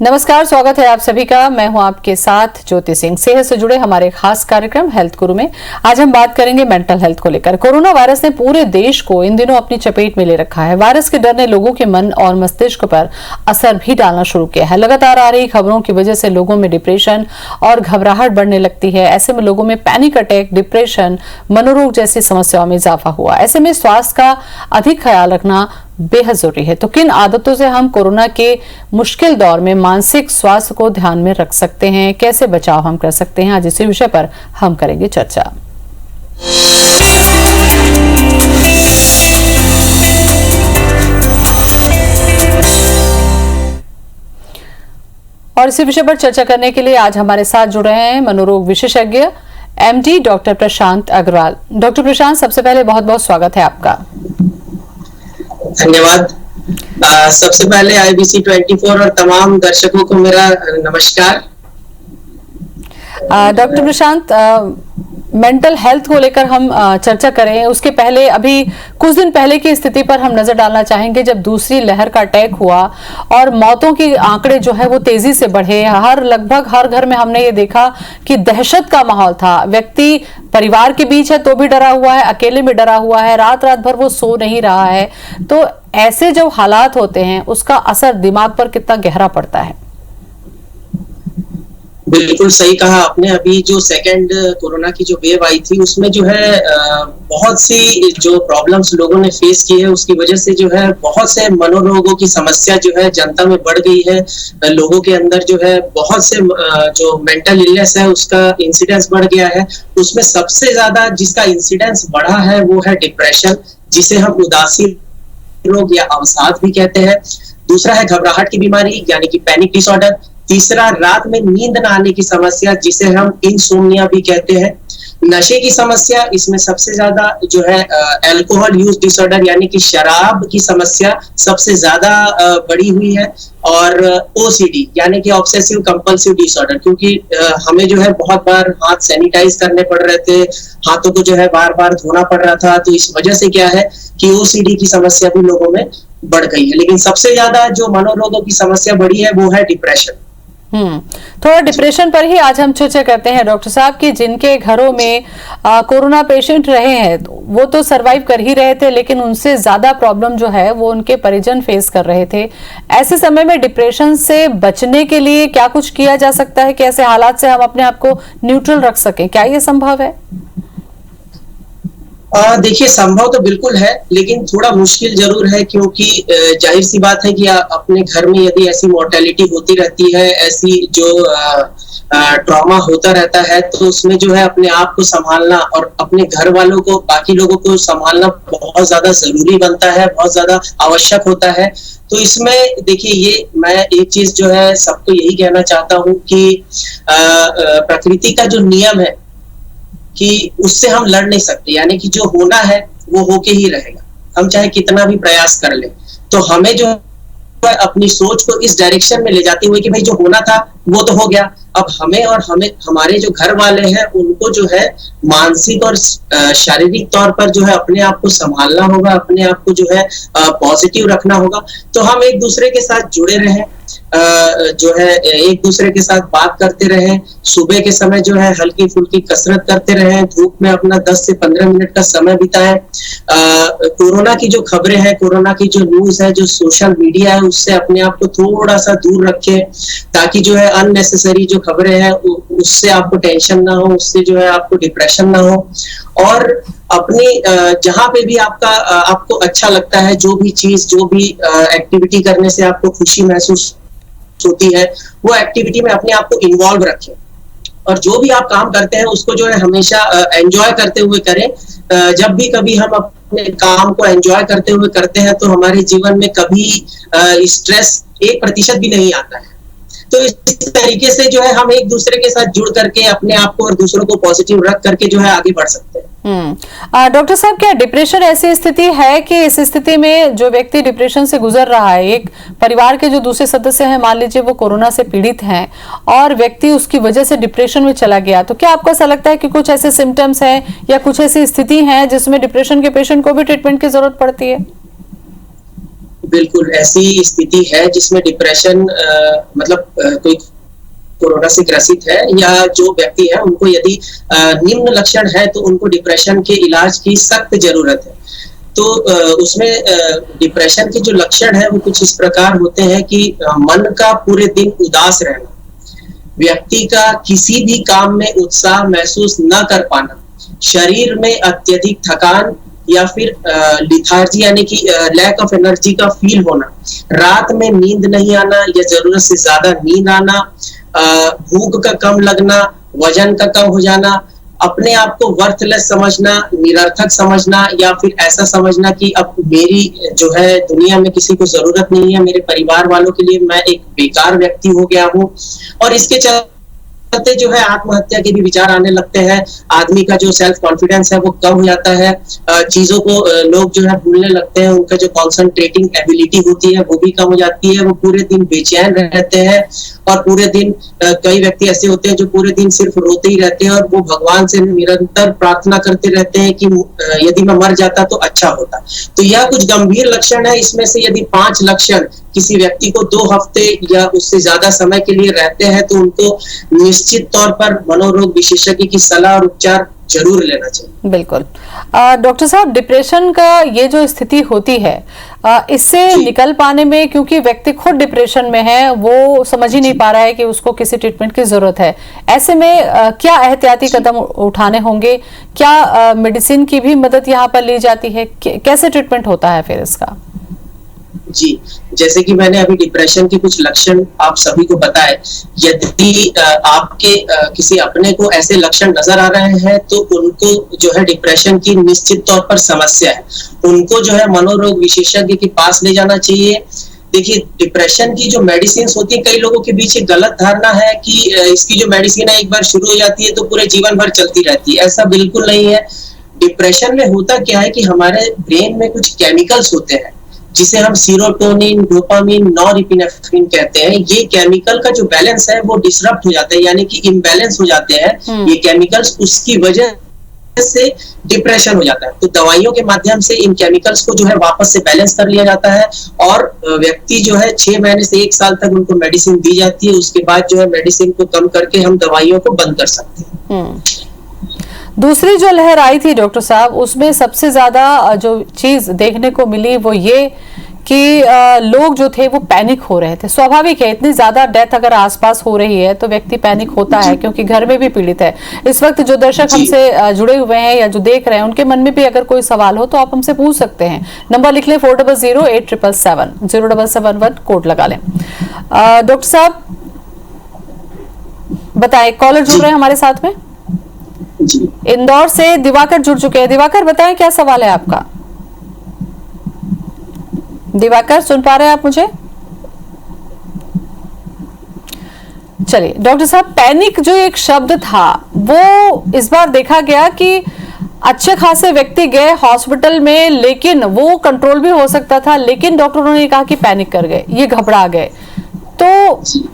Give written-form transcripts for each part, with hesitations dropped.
नमस्कार, स्वागत है आप सभी का। मैं हूं आपके साथ ज्योति सिंह। सेहत से जुड़े हमारे खास कार्यक्रम हेल्थ गुरु में आज हम बात करेंगे मेंटल हेल्थ को लेकर। कोरोना वायरस ने पूरे देश को इन दिनों अपनी चपेट में ले रखा है। वायरस के डर ने लोगों के मन और मस्तिष्क पर असर भी डालना शुरू किया है। लगातार आ रही खबरों की वजह से लोगों में डिप्रेशन और घबराहट बढ़ने लगती है। ऐसे में लोगों में पैनिक अटैक, डिप्रेशन, मनोरोग जैसी समस्याओं में इजाफा हुआ। ऐसे में स्वास्थ्य का अधिक ख्याल रखना बेहद जरूरी है। तो किन आदतों से हम कोरोना के मुश्किल दौर में मानसिक स्वास्थ्य को ध्यान में रख सकते हैं, कैसे बचाव हम कर सकते हैं, आज इसी विषय पर हम करेंगे चर्चा। और इसी विषय पर चर्चा करने के लिए आज हमारे साथ जुड़ रहे हैं मनोरोग विशेषज्ञ एमडी डॉक्टर प्रशांत अग्रवाल। डॉक्टर प्रशांत, सबसे पहले बहुत बहुत स्वागत है आपका। धन्यवाद। सबसे पहले IBC 24 और तमाम दर्शकों को मेरा नमस्कार। डॉक्टर प्रशांत, मेंटल हेल्थ को लेकर हम चर्चा करें उसके पहले अभी कुछ दिन पहले की स्थिति पर हम नजर डालना चाहेंगे, जब दूसरी लहर का अटैक हुआ और मौतों के आंकड़े जो है वो तेजी से बढ़े। लगभग हर घर में हमने ये देखा कि दहशत का माहौल था। व्यक्ति परिवार के बीच है तो भी डरा हुआ है, अकेले में डरा हुआ है, रात रात भर वो सो नहीं रहा है। तो ऐसे जो हालात होते हैं उसका असर दिमाग पर कितना गहरा पड़ता है? बिल्कुल सही कहा आपने। अभी जो सेकंड कोरोना की जो वेव आई थी उसमें जो है बहुत सी जो प्रॉब्लम्स लोगों ने फेस की है, उसकी वजह से जो है बहुत से मनोरोगों की समस्या जो है जनता में बढ़ गई है। लोगों के अंदर जो है बहुत से जो मेंटल इलनेस है उसका इंसिडेंस बढ़ गया है। उसमें सबसे ज्यादा जिसका इंसिडेंस बढ़ा है वो है डिप्रेशन, जिसे हम उदासी रोग या अवसाद भी कहते हैं। दूसरा है घबराहट की बीमारी यानी कि पैनिक डिसऑर्डर। तीसरा रात में नींद न आने की समस्या, जिसे हम इंसोम्निया भी कहते हैं। नशे की समस्या, इसमें सबसे ज्यादा जो है अल्कोहल यूज डिसऑर्डर यानी कि शराब की समस्या सबसे ज्यादा बढ़ी हुई है। और OCD यानी कि ऑब्सेसिव कंपल्सिव डिसऑर्डर, क्योंकि हमें जो है बहुत बार हाथ सैनिटाइज करने पड़ रहे थे, हाथों को जो है बार बार धोना पड़ रहा था, तो इस वजह से क्या है कि OCD की समस्या भी लोगों में बढ़ गई है। लेकिन सबसे ज्यादा जो मनोरोगों की समस्या बढ़ी है वो है डिप्रेशन। थोड़ा डिप्रेशन पर ही आज हम चर्चा करते हैं डॉक्टर साहब, कि जिनके घरों में कोरोना पेशेंट रहे हैं वो तो सरवाइव कर ही रहे थे, लेकिन उनसे ज्यादा प्रॉब्लम जो है वो उनके परिजन फेस कर रहे थे। ऐसे समय में डिप्रेशन से बचने के लिए क्या कुछ किया जा सकता है कि ऐसे हालात से हम अपने आप को न्यूट्रल रख सकें? क्या ये संभव है? देखिए, संभव तो बिल्कुल है, लेकिन थोड़ा मुश्किल जरूर है, क्योंकि जाहिर सी बात है कि अपने घर में यदि ऐसी मोर्टेलिटी होती रहती है, ऐसी जो ट्रॉमा होता रहता है, तो उसमें जो है अपने आप को संभालना और अपने घर वालों को, बाकी लोगों को संभालना बहुत ज्यादा जरूरी बनता है, बहुत ज्यादा आवश्यक होता है। तो इसमें देखिए, ये मैं एक चीज जो है सबको यही कहना चाहता हूँ कि प्रकृति का जो नियम है कि उससे हम लड़ नहीं सकते, यानी कि जो होना है वो होके ही रहेगा, हम चाहे कितना भी प्रयास कर ले। तो हमें जो है अपनी सोच को इस डायरेक्शन में ले जाते हुए कि भाई जो होना था वो तो हो गया, अब हमें हमारे जो घर वाले हैं उनको जो है मानसिक और शारीरिक तौर पर जो है अपने आप को संभालना होगा, अपने आप को जो है पॉजिटिव रखना होगा। तो हम एक दूसरे के साथ जुड़े रहें, जो है एक दूसरे के साथ बात करते रहें, सुबह के समय जो है हल्की फुल्की कसरत करते रहें, धूप में अपना 10 से 15 मिनट का समय बिताएं। कोरोना की जो खबरें हैं, कोरोना की जो न्यूज है, जो सोशल मीडिया है, उससे अपने आप को थोड़ा सा दूर रखें, ताकि जो है अननेसेसरी जो खबरें हैं उससे आपको टेंशन ना हो, उससे जो है आपको डिप्रेशन ना हो। और अपनी जहां पे भी आपको अच्छा लगता है, जो भी चीज, जो भी एक्टिविटी करने से आपको खुशी महसूस होती है, वो एक्टिविटी में अपने आप को इन्वॉल्व रखें। और जो भी आप काम करते हैं उसको जो है हमेशा एंजॉय करते हुए करें। जब भी कभी हम अपने काम को एंजॉय करते हुए करते हैं तो हमारे जीवन में कभी स्ट्रेस 1% भी नहीं आता है। तो इस तरीके से जो है हम एक दूसरे के साथ जुड़ करके अपने आप को और दूसरों को पॉजिटिव रख करके जो है आगे बढ़ सकते हैं। डॉक्टर साहब, क्या डिप्रेशन ऐसी स्थिति है कि इस स्थिति में जो व्यक्ति डिप्रेशन से गुजर रहा है, एक परिवार के जो दूसरे सदस्य हैं, मान लीजिए वो कोरोना से पीड़ित हैं और व्यक्ति उसकी वजह से डिप्रेशन में चला गया, तो क्या आपको ऐसा लगता है कि कुछ ऐसे सिम्टम्स हैं या कुछ ऐसी स्थिति है जिसमें डिप्रेशन के पेशेंट को भी ट्रीटमेंट की जरूरत पड़ती है? बिल्कुल ऐसी स्थिति है जिसमें डिप्रेशन मतलब कोई कोरोना से ग्रसित है या जो व्यक्ति है उनको यदि निम्न लक्षण है तो उनको डिप्रेशन के इलाज की सख्त जरूरत है। तो उसमें डिप्रेशन के जो लक्षण है वो कुछ इस प्रकार होते हैं कि मन का पूरे दिन उदास रहना, व्यक्ति का किसी भी काम में उत्साह महसूस न कर पाना, शरीर में अत्यधिक थकान या फिर लिथार्जी यानी कि लैक ऑफ एनर्जी का फील होना, रात में नींद नहीं आना या जरूरत से ज्यादा नींद आना, भूख का कम लगना, वजन का कम हो जाना, अपने आप को वर्थलेस समझना, निरर्थक समझना या फिर ऐसा समझना कि अब मेरी जो है दुनिया में किसी को जरूरत नहीं है, मेरे परिवार वालों के लिए मैं एक बेकार व्यक्ति हो गया हूँ। और इसके चलते जो है आत्महत्या के भी विचार आने लगते हैं। आदमी का जो सेल्फ कॉन्फिडेंस है वो कम हो जाता है, चीजों को लोग जो है भूलने लगते हैं, उनका जो कॉन्सेंट्रेटिंग एबिलिटी होती है वो भी कम हो जाती है, वो पूरे दिन बेचैन रहते हैं और पूरे दिन कई व्यक्ति ऐसे होते हैं जो पूरे दिन सिर्फ रोते ही रहते हैं और वो भगवान से निरंतर प्रार्थना करते रहते हैं कि यदि मैं मर जाता तो अच्छा होता। तो यह कुछ गंभीर लक्षण है। इसमें से यदि 5 लक्षण किसी व्यक्ति को 2 हफ्ते या उससे ज्यादा समय के लिए रहते हैं तो उनको निश्चित तौर पर मनोरोग विशेषज्ञ की सलाह और उपचार जरूर लेना चाहिए। बिल्कुल। डॉक्टर साहब, डिप्रेशन का ये जो स्थिति होती है इससे निकल पाने में, क्योंकि व्यक्ति खुद डिप्रेशन में है, वो समझ ही नहीं पा रहा है कि उसको किसी ट्रीटमेंट की जरूरत है, ऐसे में क्या एहतियाती कदम उठाने होंगे? क्या मेडिसिन की भी मदद यहाँ पर ली जाती है? कैसे ट्रीटमेंट होता है फिर इसका? जी, जैसे कि मैंने अभी डिप्रेशन के कुछ लक्षण आप सभी को बताए, यदि आपके किसी अपने को ऐसे लक्षण नजर आ रहे हैं तो उनको जो है डिप्रेशन की निश्चित तौर पर समस्या है, उनको जो है मनोरोग विशेषज्ञ के पास ले जाना चाहिए। देखिए, डिप्रेशन की जो मेडिसिन होती है, कई लोगों के बीच एक गलत धारणा है कि इसकी जो मेडिसिन है एक बार शुरू हो जाती है तो पूरे जीवन भर चलती रहती है। ऐसा बिल्कुल नहीं है। डिप्रेशन में होता क्या है कि हमारे ब्रेन में कुछ केमिकल्स होते हैं जिसे हम सीरोटोनिन, डोपामिन, नॉरएपिनेफ्रिन कहते हैं। ये केमिकल का जो बैलेंस है वो डिसरप्ट हो जाता है, यानी कि इम्बैलेंस हो जाते हैं ये केमिकल्स, उसकी वजह से डिप्रेशन हो जाता है। तो दवाइयों के माध्यम से इन केमिकल्स को जो है वापस से बैलेंस कर लिया जाता है और व्यक्ति जो है 6 महीने से 1 साल तक उनको मेडिसिन दी जाती है। उसके बाद जो है मेडिसिन को कम करके हम दवाइयों को बंद कर सकते हैं। दूसरी जो लहर आई थी डॉक्टर साहब, उसमें सबसे ज्यादा जो चीज देखने को मिली वो ये कि लोग जो थे वो पैनिक हो रहे थे। स्वाभाविक है, इतनी ज्यादा डेथ अगर आसपास हो रही है तो व्यक्ति पैनिक होता है, क्योंकि घर में भी पीड़ित है। इस वक्त जो दर्शक हमसे जुड़े हुए हैं या जो देख रहे हैं, उनके मन में भी अगर कोई सवाल हो तो आप हमसे पूछ सकते हैं। नंबर लिख लें 400877 0771 कोड लगा लें। डॉक्टर साहब बताएं, कॉलर जुड़ रहे हैं हमारे साथ में। इंदौर से दिवाकर जुड़ चुके हैं। दिवाकर बताएं, क्या सवाल है आपका? दिवाकर, सुन पा रहे हैं आप मुझे? चलिए डॉक्टर साहब, पैनिक जो एक शब्द था वो इस बार देखा गया कि अच्छे खासे व्यक्ति गए हॉस्पिटल में, लेकिन वो कंट्रोल भी हो सकता था, लेकिन डॉक्टरों ने कहा कि पैनिक कर गए, ये घबरा गए। तो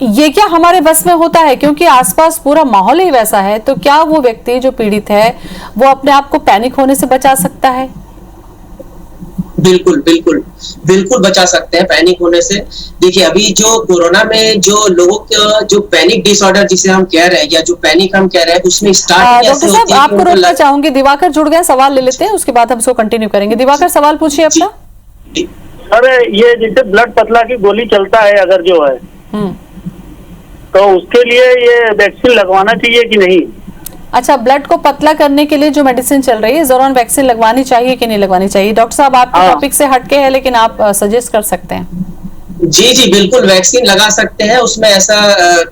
ये क्या हमारे बस में होता है? क्योंकि आसपास पूरा माहौल ही वैसा है। तो क्या वो व्यक्ति जो पीड़ित है वो अपने आप को पैनिक होने से बचा सकता है? बिल्कुल बिल्कुल बिल्कुल बचा सकते हैं पैनिक होने से। देखिए, अभी जो कोरोना में जो लोगों का जो पैनिक डिसऑर्डर जिसे हम कह रहे हैं या जो पैनिक हम कह रहे हैं, उसमें स्टार्ट डॉक्टर साहब आपको रोकना चाहूंगी। दिवाकर जुड़ गए, सवाल ले लेते हैं, उसके बाद हम इसको कंटिन्यू करेंगे। दिवाकर, सवाल पूछिए अपना। अरे ये जैसे ब्लड पतला की गोली चलता है अगर जो है तो उसके लिए ये वैक्सीन लगवाना चाहिए कि नहीं? अच्छा, ब्लड को पतला करने के लिए जो मेडिसिन चल रही है जरूर वैक्सीन लगवानी चाहिए कि नहीं लगवानी चाहिए? डॉक्टर साहब आपके टॉपिक से हटके है, लेकिन आप सजेस्ट कर सकते हैं। जी बिल्कुल वैक्सीन लगा सकते हैं। उसमें ऐसा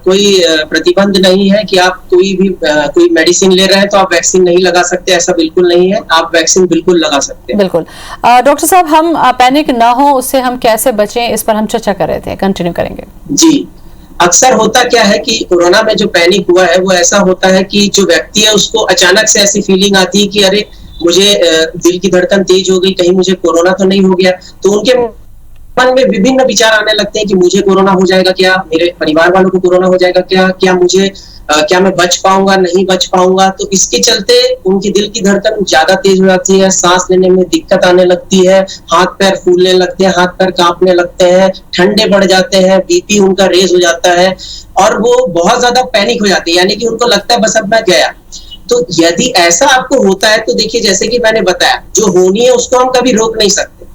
कोई प्रतिबंध नहीं है कि आप कोई मेडिसिन ले रहे हैं तो आप वैक्सीन नहीं लगा सकते, ऐसा बिल्कुल नहीं है। आप वैक्सीन बिल्कुल लगा सकते हैं। बिल्कुल। डॉक्टर साहब, हम पैनिक ना हो उससे हम कैसे बचें, इस पर हम चर्चा कर रहे थे, कंटिन्यू करेंगे। जी, अक्सर होता क्या है कि कोरोना में जो पैनिक हुआ है वो ऐसा होता है कि जो व्यक्ति है उसको अचानक से ऐसी फीलिंग आती है कि अरे मुझे दिल की धड़कन तेज हो गई, कहीं मुझे कोरोना तो नहीं हो गया। तो उनके मन में विभिन्न विचार आने लगते हैं कि मुझे कोरोना हो जाएगा क्या, मेरे परिवार वालों को कोरोना हो जाएगा क्या, क्या मुझे क्या मैं बच पाऊंगा, नहीं बच पाऊंगा। तो इसके चलते उनकी दिल की धड़कन ज्यादा तेज हो जाती है, सांस लेने में दिक्कत आने लगती है, हाथ पैर फूलने लगते हैं, हाथ पैर कांपने लगते हैं, ठंडे बढ़ जाते हैं, बीपी उनका रेज हो जाता है और वो बहुत ज्यादा पैनिक हो जाते हैं, यानी कि उनको लगता है बस अब मैं गया। तो यदि ऐसा आपको होता है तो देखिए, जैसे कि मैंने बताया, जो होनी है उसको हम कभी रोक नहीं सकते।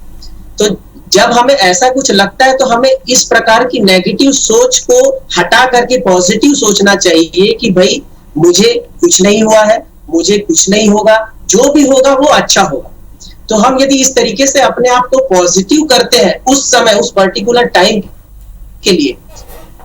तो जब हमें ऐसा कुछ लगता है तो हमें इस प्रकार की नेगेटिव सोच को हटा करके पॉजिटिव सोचना चाहिए कि भाई मुझे कुछ नहीं हुआ है, मुझे कुछ नहीं होगा, जो भी होगा वो अच्छा होगा। तो हम यदि इस तरीके से अपने आप को पॉजिटिव करते हैं उस समय, उस पर्टिकुलर टाइम के लिए,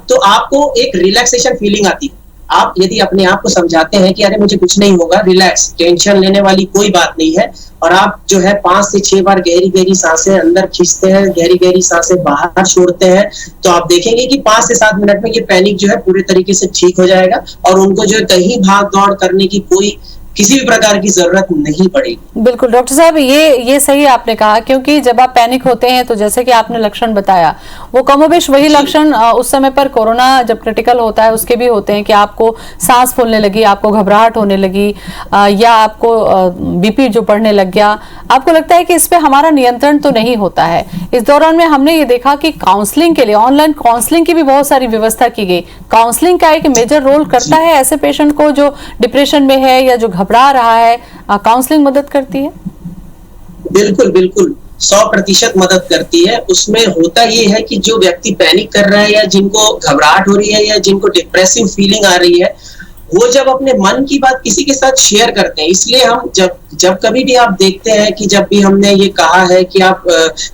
तो आपको एक रिलैक्सेशन फीलिंग आती है। आप यदि अपने आप को समझाते हैं कि अरे मुझे कुछ नहीं होगा, रिलैक्स, टेंशन लेने वाली कोई बात नहीं है, और आप जो है 5 से 6 बार गहरी गहरी सांसें अंदर खींचते हैं, गहरी गहरी सांसें बाहर छोड़ते हैं, तो आप देखेंगे कि 5 से 7 मिनट में ये पैनिक जो है पूरे तरीके से ठीक हो जाएगा और उनको जो है कहीं भाग दौड़ करने की कोई किसी भी प्रकार की जरूरत नहीं पड़ेगी। बिल्कुल डॉक्टर साहब, ये सही आपने कहा, क्योंकि जब आप पैनिक होते हैं तो जैसे कि आपने लक्षण बताया, वो कमोबेश वही लक्षण उस समय पर कोरोना जब क्रिटिकल होता है उसके भी होते हैं कि आपको सांस फूलने लगी, आपको घबराहट होने लगी, या आपको बीपी जो बढ़ने लग गया, आपको लगता है कि इस पे हमारा नियंत्रण तो नहीं होता है। इस दौरान में हमने ये देखा कि काउंसलिंग के लिए ऑनलाइन काउंसलिंग की भी बहुत सारी व्यवस्था की गई। काउंसलिंग का एक मेजर रोल करता है ऐसे पेशेंट को जो डिप्रेशन में है या जो घबरा रहा है, काउंसलिंग मदद करती है? बिल्कुल बिल्कुल 100% मदद करती है। उसमें होता ये है कि जो व्यक्ति पैनिक कर रहा है या जिनको घबराहट हो रही है या जिनको डिप्रेसिव फीलिंग आ रही है, वो जब अपने मन की बात किसी के साथ शेयर करते हैं, इसलिए हम जब कभी भी आप देखते हैं कि जब भी हमने ये कहा है कि आप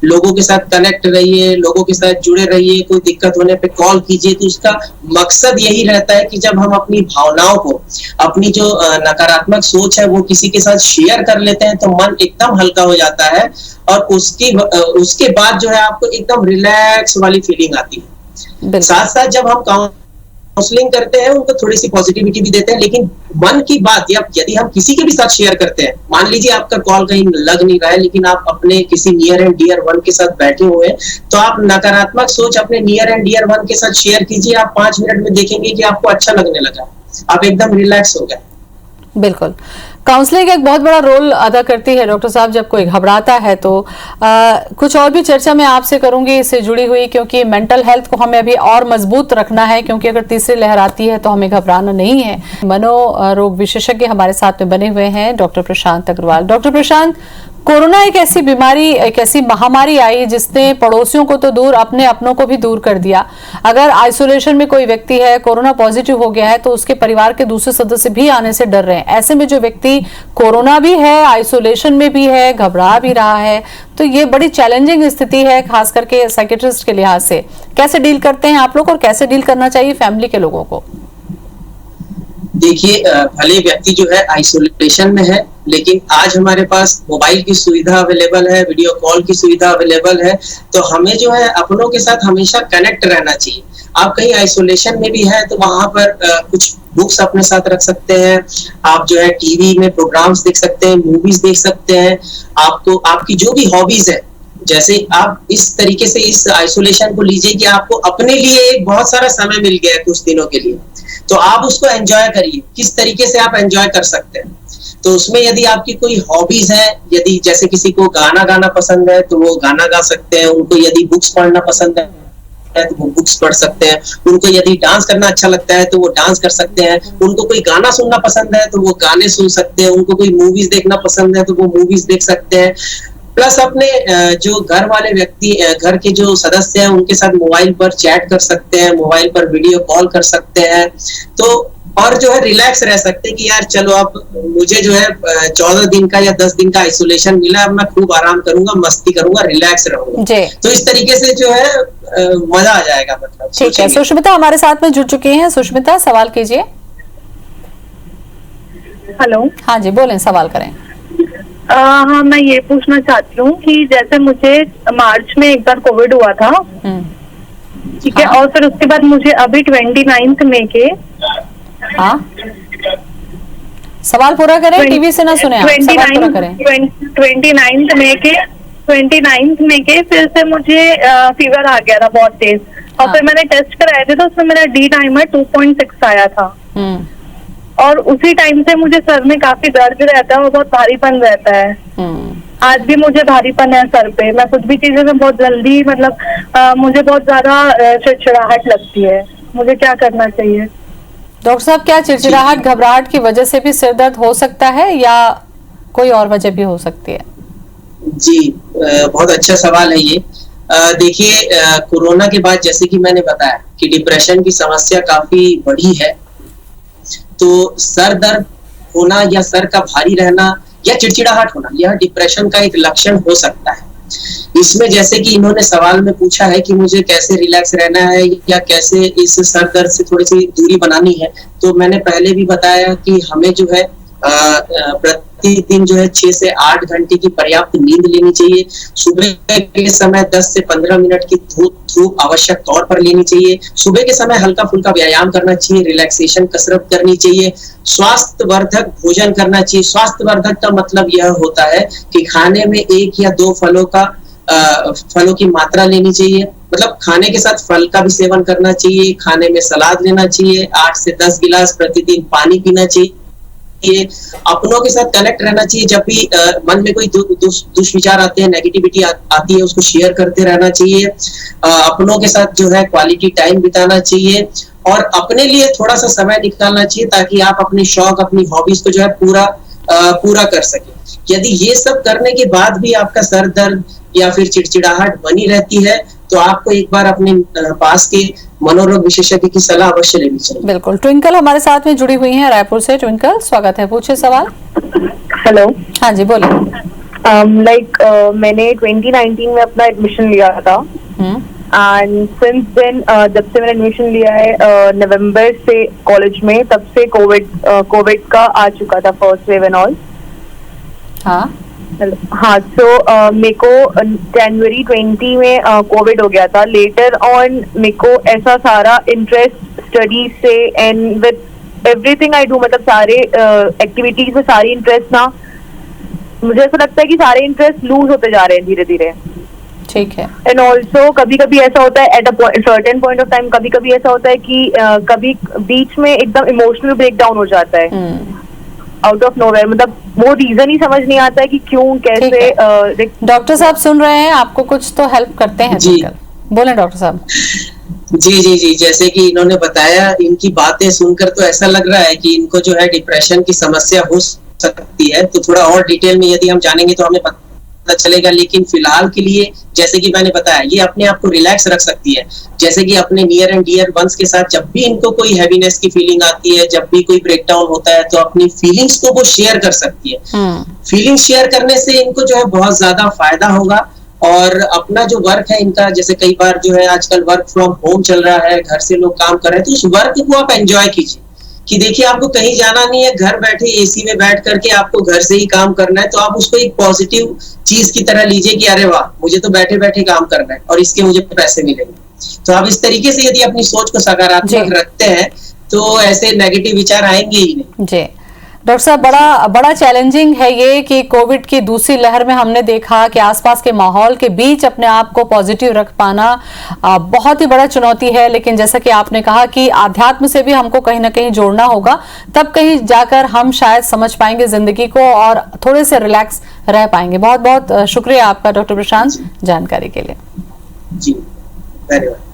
लोगों के साथ कनेक्ट रहिए, लोगों के साथ जुड़े रहिए, कोई दिक्कत होने पे कॉल कीजिए, तो उसका मकसद यही रहता है कि जब हम अपनी भावनाओं को, अपनी जो नकारात्मक सोच है वो किसी के साथ शेयर कर लेते हैं तो मन एकदम हल्का हो जाता है और उसके बाद जो है आपको एकदम रिलैक्स वाली फीलिंग आती है। साथ साथ जब हम काउंसलिंग करते हैं उनको थोड़ी सी पॉजिटिविटी भी देते हैं, लेकिन मन की बात या यदि हम किसी के भी साथ शेयर करते हैं, मान लीजिए आपका कॉल कहीं लग नहीं रहा है लेकिन आप अपने किसी नियर एंड डियर वन के साथ बैठे हुए हैं, तो आप नकारात्मक सोच अपने नियर एंड डियर वन के साथ शेयर कीजिए। आप 5 मिनट में देखेंगे कि आपको अच्छा लगने लगा, आप एकदम रिलैक्स हो गए। बिल्कुल, काउंसलिंग एक बहुत बड़ा रोल अदा करती है डॉक्टर साहब जब कोई घबराता है तो। कुछ और भी चर्चा मैं आपसे करूंगी इससे जुड़ी हुई, क्योंकि मेंटल हेल्थ को हमें अभी और मजबूत रखना है, क्योंकि अगर तीसरी लहर आती है तो हमें घबराना नहीं है। मनोरोग विशेषज्ञ हमारे साथ में बने हुए हैं डॉक्टर प्रशांत अग्रवाल। डॉक्टर प्रशांत, कोरोना एक ऐसी बीमारी, एक ऐसी महामारी आई जिसने पड़ोसियों को तो दूर, अपने अपनों को भी दूर कर दिया। अगर आइसोलेशन में कोई व्यक्ति है, कोरोना पॉजिटिव हो गया है, तो उसके परिवार के दूसरे सदस्य भी आने से डर रहे हैं। ऐसे में जो व्यक्ति कोरोना भी है, आइसोलेशन में भी है, घबरा भी रहा है, तो ये बड़ी चैलेंजिंग स्थिति है, खास करके साइकियाट्रिस्ट के लिहाज से। कैसे डील करते हैं आप लोग और कैसे डील करना चाहिए फैमिली के लोगों को? देखिए, भले व्यक्ति जो है आइसोलेशन में है, लेकिन आज हमारे पास मोबाइल की सुविधा अवेलेबल है, वीडियो कॉल की सुविधा अवेलेबल है, तो हमें जो है अपनों के साथ हमेशा कनेक्ट रहना चाहिए। आप कहीं आइसोलेशन में भी हैं तो वहां पर कुछ बुक्स अपने साथ रख सकते हैं, आप जो है टीवी में प्रोग्राम्स देख सकते हैं, मूवीज देख सकते हैं। आपको आपकी जो भी हॉबीज है, जैसे आप इस तरीके से इस आइसोलेशन को लीजिए कि आपको अपने लिए एक बहुत सारा समय मिल गया है कुछ दिनों के लिए, तो आप उसको एंजॉय करिए। किस तरीके से आप एंजॉय कर सकते हैं, तो उसमें यदि आपकी कोई हॉबीज है, यदि जैसे किसी को गाना गाना पसंद है तो वो गाना गा सकते हैं, उनको यदि बुक्स पढ़ना पसंद है तो वो बुक्स पढ़ सकते हैं, उनको यदि डांस करना अच्छा लगता है तो वो डांस कर सकते हैं, उनको कोई गाना सुनना पसंद है तो वो गाने सुन सकते हैं, उनको कोई मूवीज देखना पसंद है तो वो मूवीज देख सकते हैं। प्लस अपने जो घर वाले व्यक्ति, घर के जो सदस्य हैं उनके साथ मोबाइल पर चैट कर सकते हैं, मोबाइल पर वीडियो कॉल कर सकते हैं, तो और जो है रिलैक्स रह सकते हैं कि यार चलो अब मुझे जो है 14 दिन का या 10 दिन का आइसोलेशन मिला, अब मैं खूब आराम करूंगा, मस्ती करूंगा, रिलैक्स रहूंगा। तो इस तरीके से जो है मजा आ जाएगा। मतलब ठीक है, सुष्मिता हमारे साथ में जुड़ चुकी हैं। सुष्मिता, सवाल कीजिए। हेलो। हाँ जी, बोलें, सवाल करें। हाँ, मैं ये पूछना चाहती हूँ कि जैसे मुझे मार्च में एक बार कोविड हुआ था, ठीक है, और फिर उसके बाद मुझे अभी 29 मई के, हाँ, सवाल पूरा करें, टीवी से ना सुने, 29 मई के फिर से मुझे फीवर आ गया था बहुत तेज, और फिर मैंने टेस्ट कराए थे तो उसमें मेरा डी डाइमर 2.6 आया था। और उसी टाइम से मुझे सर में काफी दर्द रहता है और बहुत भारीपन रहता है। आज भी मुझे भारीपन है सर पे। मैं कुछ भी चीजों में बहुत जल्दी मुझे बहुत ज्यादा चिड़चिड़ाहट लगती है। मुझे क्या करना चाहिए? डॉक्टर साहब, क्या चिड़चिड़ाहट घबराहट की वजह से भी सिर दर्द हो सकता है या कोई और वजह भी हो सकती है? जी, बहुत अच्छा सवाल है ये। देखिए, कोरोना के बाद जैसे कि मैंने बताया कि डिप्रेशन की समस्या काफी बढ़ी है, तो सर दर्द होना या सर का भारी रहना या चिड़चिड़ाहट होना, यह डिप्रेशन का एक लक्षण हो सकता है। इसमें जैसे कि इन्होंने सवाल में पूछा है कि मुझे कैसे रिलैक्स रहना है या कैसे इस सर दर्द से थोड़ी सी दूरी बनानी है, तो मैंने पहले भी बताया कि हमें जो है प्रतिदिन जो है 6 से 8 घंटे की पर्याप्त नींद लेनी चाहिए। सुबह के समय 10 से 15 मिनट की धूप आवश्यक तौर पर लेनी चाहिए। सुबह के समय हल्का फुल्का व्यायाम करना चाहिए, रिलैक्सेशन कसरत करनी चाहिए, स्वास्थ्यवर्धक भोजन करना चाहिए। स्वास्थ्यवर्धक का मतलब यह होता है कि खाने में 1 या 2 फलों की मात्रा लेनी चाहिए, मतलब खाने के साथ फल का भी सेवन करना चाहिए, खाने में सलाद लेना चाहिए, 8 से 10 गिलास प्रतिदिन पानी पीना चाहिए। अपनों के साथ कनेक्ट रहना चाहिए। जब भी मन में कोई दुष्विचार आते हैं, नेगेटिविटी आती है, उसको शेयर करते रहना चाहिए। अपनों के साथ जो है क्वालिटी टाइम बिताना चाहिए और अपने लिए थोड़ा सा समय निकालना चाहिए ताकि आप अपने शौक, अपनी हॉबीज को जो है पूरा कर सके। यदि ये सब करने के बाद भी आपका सर दर्द या फिर चिड़चिड़ाहट बनी रहती है, तो आपको एक बार अपने पास के मनोरोग विशेषज्ञ की सलाह अवश्य लेनी चाहिए। बिल्कुल। ट्विंकल हमारे साथ में जुड़ी हुई हैं रायपुर से। ट्विंकल, स्वागत है, पूछे सवाल। हेलो। हाँ जी, बोलिए। मैंने 2019 में अपना एडमिशन लिया था एंड सिंस देन जब से मैंने एडमिशन लिया है नवंबर से कॉलेज में, तब से कोविड का आ चुका था, फर्स्ट वेव एंड ऑल। हाँ, तो मेरे को जनवरी 20 में कोविड हो गया था। लेटर ऑन मेरे को ऐसा सारा इंटरेस्ट स्टडीज से and with everything I do, मतलब सारे एक्टिविटीज में सारी इंटरेस्ट ना, मुझे ऐसा लगता है कि सारे इंटरेस्ट लूज होते जा रहे हैं धीरे धीरे। ठीक है। एंड ऑल्सो कभी कभी ऐसा होता है at a certain point of time, कभी कभी ऐसा होता है कि कभी बीच में एकदम इमोशनल ब्रेकडाउन हो जाता है आउट ऑफ नोवेयर। मतलब वो रीजन ही समझ नहीं आता है कि क्यों, कैसे। डॉक्टर साहब सुन रहे हैं, आपको कुछ तो हेल्प करते हैं। बोले डॉक्टर साहब। जी, जैसे कि इन्होंने बताया, इनकी बातें सुनकर तो ऐसा लग रहा है कि इनको जो है डिप्रेशन की समस्या हो सकती है। तो थोड़ा और डिटेल में यदि हम जानेंगे तो हमें पता चलेगा, लेकिन फिलहाल के लिए जैसे कि मैंने बताया, ये अपने आप को रिलैक्स रख सकती है। जैसे कि अपने नियर एंड डियर वंस के साथ जब भी इनको कोई हैवीनेस की फीलिंग आती है, जब भी कोई ब्रेकडाउन होता है, तो अपनी फीलिंग्स को वो शेयर कर सकती है। फीलिंग्स शेयर करने से इनको जो है बहुत ज्यादा फायदा होगा और अपना जो वर्क है इनका, जैसे कई बार जो है आजकल वर्क फ्रॉम होम चल रहा है, घर से लोग काम कर रहे हैं, तो उस वर्क को आप एंजॉय कीजिए कि देखिए आपको कहीं जाना नहीं है, घर बैठे एसी में बैठ करके आपको घर से ही काम करना है, तो आप उसको एक पॉजिटिव चीज की तरह लीजिए कि अरे वाह, मुझे तो बैठे बैठे काम करना है और इसके मुझे पैसे मिलेंगे। तो आप इस तरीके से यदि अपनी सोच को सकारात्मक रखते हैं तो ऐसे नेगेटिव विचार आएंगे ही नहीं। जी डॉक्टर साहब, बड़ा चैलेंजिंग है ये कि कोविड की दूसरी लहर में हमने देखा कि आसपास के माहौल के बीच अपने आप को पॉजिटिव रख पाना बहुत ही बड़ा चुनौती है। लेकिन जैसा कि आपने कहा कि आध्यात्म से भी हमको कहीं ना कहीं जोड़ना होगा, तब कहीं जाकर हम शायद समझ पाएंगे जिंदगी को और थोड़े से रिलैक्स रह पाएंगे। बहुत बहुत शुक्रिया आपका डॉक्टर प्रशांत जानकारी के लिए। जी, धन्यवाद।